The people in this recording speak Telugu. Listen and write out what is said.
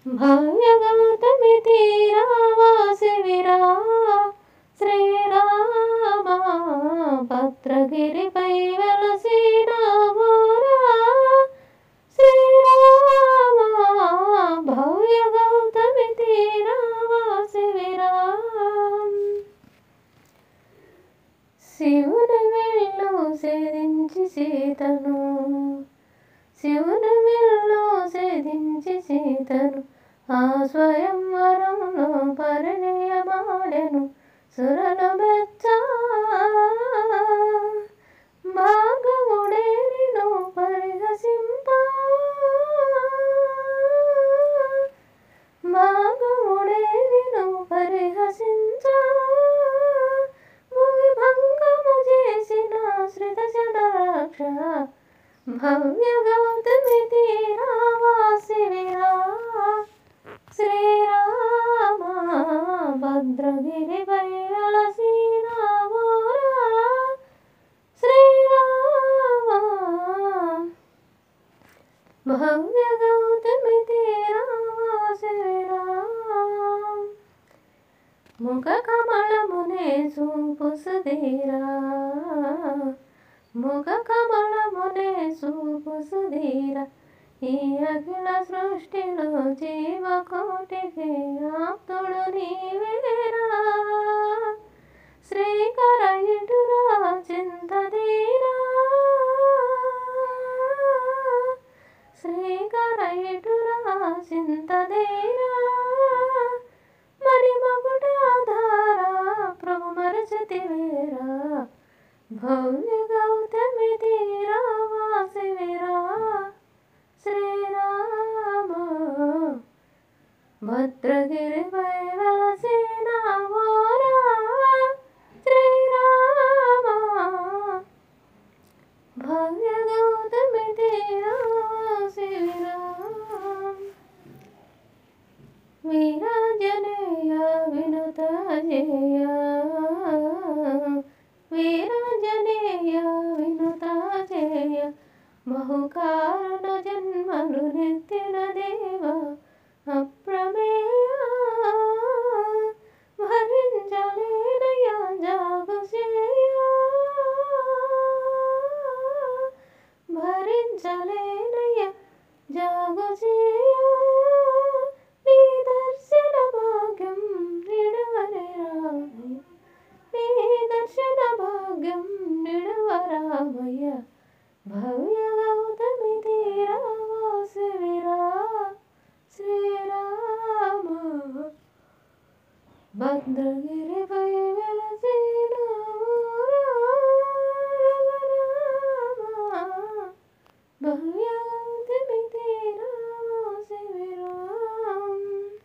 భవ్యగౌతమి తీరావాసివిరా శ్రీరామ భద్రగిరిపై వెలసినావురా శ్రీరామ భవ్యగౌతమి తీరావాసివిరా శివుని విల్లు సేధించి సీతను శివుని విల్లు సేధించి సీతను ఆ స్వయంవరంలో పరిణయమాడెను సురలు మెచ్చ భాగముడే నిన్ను పరిహసింప భాగముడే నిన్ను పరిహసించ భువి భంగము చేసిన శ్రిత జనరక్ష భవ్యగౌతమి తీరావాసివిరా శ్రీరామ భద్రగిరిపై వెలసినావురా శ్రీరామ భవ్యగౌతమి తీరావాసివిరా ముఖ కమలమునే చూపు సుధీరా ముఖ కమలమునే చూపు సుధీరా ఈ అఖిల సృష్టిలో జీవకోటికి ఆప్తుడు నీవేరా శ్రీకర ఇటురా చింతదీరా శ్రీకర ఇటురా చింతదీరా మణిమకుటాధారా ప్రభు మరచతివేరా భవ్యగౌతమి తీరావాసివిరా శ్రీరామ భద్రగిరిపై వెలసినావురా శ్రీరామ భవ్యగౌతమి తీరావాసివిరా వీరాంజనేయ వినుత జయ వీరాంజనేయ వినుత జయ బహుకారణ జన్మలు నెత్తిన దేవ అప్రమేయ భరించలేనయ జాగుసేయ భరించలేనయ జాగుసేయ నీ దర్శన భాగ్యం నిడవరామయ్య నీ దర్శన భాగ్యం నిడవరామయ్య భవ్యగౌతమి తీరావాసివిరా శ్రీరామ భద్రగిరిపై వెలసినావురా భవ్య